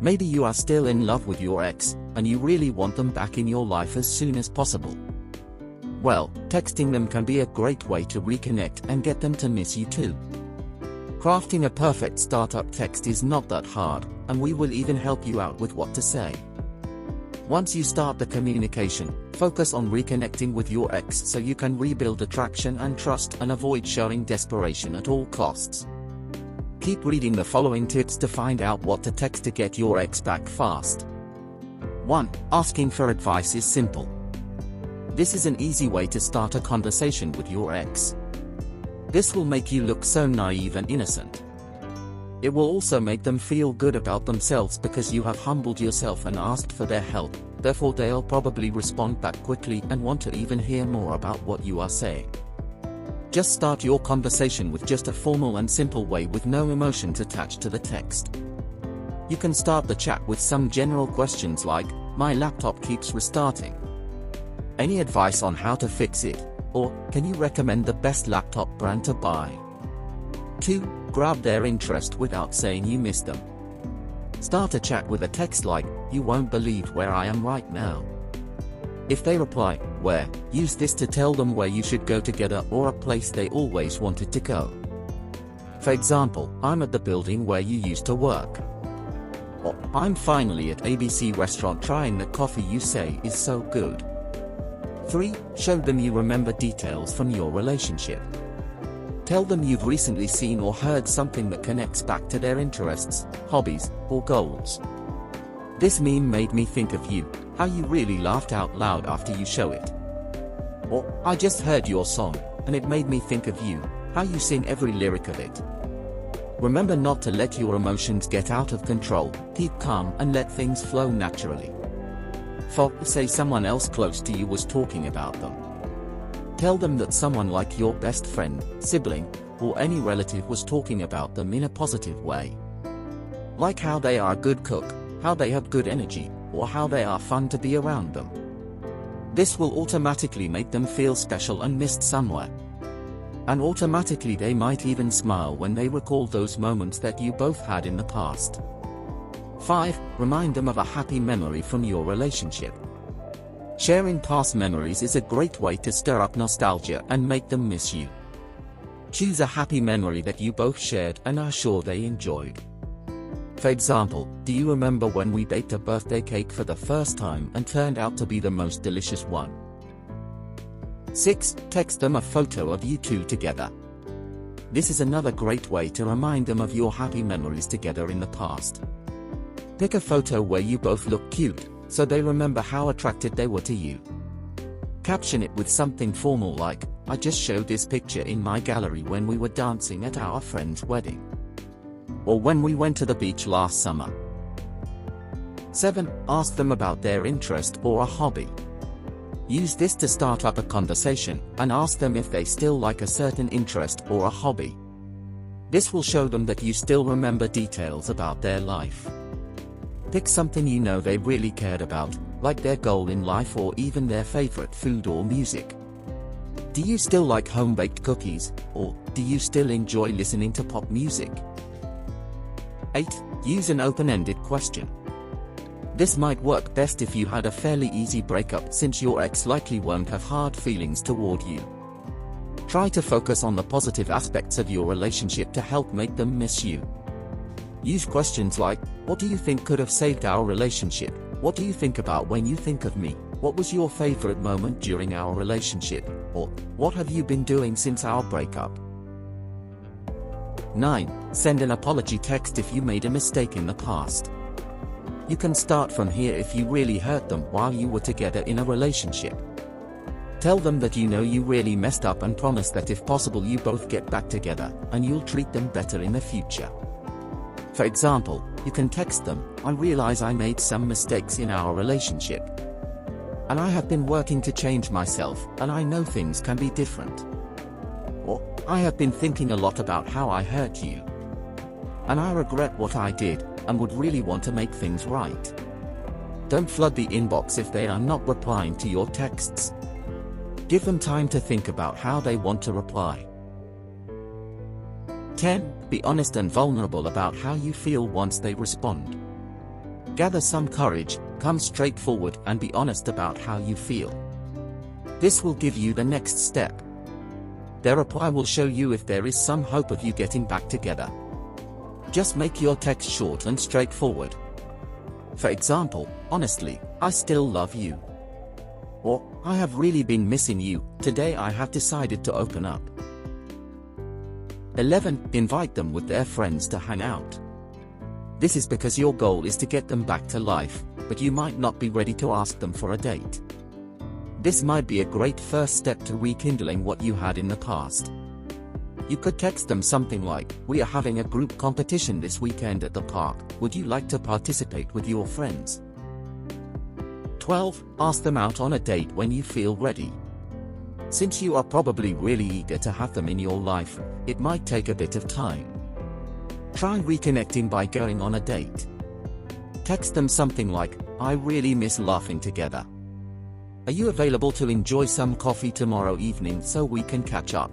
Maybe you are still in love with your ex, and you really want them back in your life as soon as possible. Well, texting them can be a great way to reconnect and get them to miss you too. Crafting a perfect startup text is not that hard, and we will even help you out with what to say. Once you start the communication, focus on reconnecting with your ex so you can rebuild attraction and trust and avoid showing desperation at all costs. Keep reading the following tips to find out what to text to get your ex back fast. 1. Asking for advice is simple. This is an easy way to start a conversation with your ex. This will make you look so naive and innocent. It will also make them feel good about themselves because you have humbled yourself and asked for their help, therefore they'll probably respond back quickly and want to even hear more about what you are saying. Just start your conversation with just a formal and simple way with no emotions attached to the text. You can start the chat with some general questions like, "My laptop keeps restarting. Any advice on how to fix it?" Or, "Can you recommend the best laptop brand to buy?" 2. Grab their interest without saying you miss them. Start a chat with a text like, "You won't believe where I am right now." If they reply, "Where?" use this to tell them where you should go together or a place they always wanted to go. For example, "I'm at the building where you used to work." Or, "I'm finally at ABC restaurant trying the coffee you say is so good." 3. Show them you remember details from your relationship. Tell them you've recently seen or heard something that connects back to their interests, hobbies, or goals. "This meme made me think of you, how you really laughed out loud after you show it." Or, "I just heard your song, and it made me think of you, how you sing every lyric of it." Remember not to let your emotions get out of control, keep calm and let things flow naturally. 4. Say someone else close to you was talking about them. Tell them that someone like your best friend, sibling, or any relative was talking about them in a positive way. Like how they are a good cook, how they have good energy, or how they are fun to be around them. This will automatically make them feel special and missed somewhere. And automatically they might even smile when they recall those moments that you both had in the past. 5. Remind them of a happy memory from your relationship. Sharing past memories is a great way to stir up nostalgia and make them miss you. Choose a happy memory that you both shared and are sure they enjoyed. For example, "Do you remember when we baked a birthday cake for the first time and turned out to be the most delicious one?" 6. Text them a photo of you two together. This is another great way to remind them of your happy memories together in the past. Pick a photo where you both look cute, so they remember how attracted they were to you. Caption it with something formal like, "I just showed this picture in my gallery when we were dancing at our friend's wedding." Or "when we went to the beach last summer." 7. Ask them about their interest or a hobby. Use this to start up a conversation, and ask them if they still like a certain interest or a hobby. This will show them that you still remember details about their life. Pick something you know they really cared about, like their goal in life or even their favorite food or music. Do you still like home-baked cookies, or do you still enjoy listening to pop music? 8. Use an open-ended question. This might work best if you had a fairly easy breakup, since your ex likely won't have hard feelings toward you. Try to focus on the positive aspects of your relationship to help make them miss you. Use questions like, "What do you think could have saved our relationship? What do you think about when you think of me? What was your favorite moment during our relationship?" Or, "What have you been doing since our breakup?" 9. Send an apology text if you made a mistake in the past. You can start from here if you really hurt them while you were together in a relationship. Tell them that you know you really messed up and promise that if possible you both get back together, and you'll treat them better in the future. For example, you can text them, "I realize I made some mistakes in our relationship. And I have been working to change myself, and I know things can be different." Or, "I have been thinking a lot about how I hurt you. And I regret what I did, and would really want to make things right." Don't flood the inbox if they are not replying to your texts. Give them time to think about how they want to reply. 10. Be honest and vulnerable about how you feel once they respond. Gather some courage, come straight forward and be honest about how you feel. This will give you the next step. Their reply will show you if there is some hope of you getting back together. Just make your text short and straightforward. For example, honestly, I still love you. Or, I have really been missing you, today I have decided to open up. 11. Invite them with their friends to hang out. This is because your goal is to get them back to life, but you might not be ready to ask them for a date. This might be a great first step to rekindling what you had in the past. You could text them something like, "We are having a group competition this weekend at the park, would you like to participate with your friends?" 12. Ask them out on a date when you feel ready. Since you are probably really eager to have them in your life, it might take a bit of time. Try reconnecting by going on a date. Text them something like, "I really miss laughing together. Are you available to enjoy some coffee tomorrow evening so we can catch up?"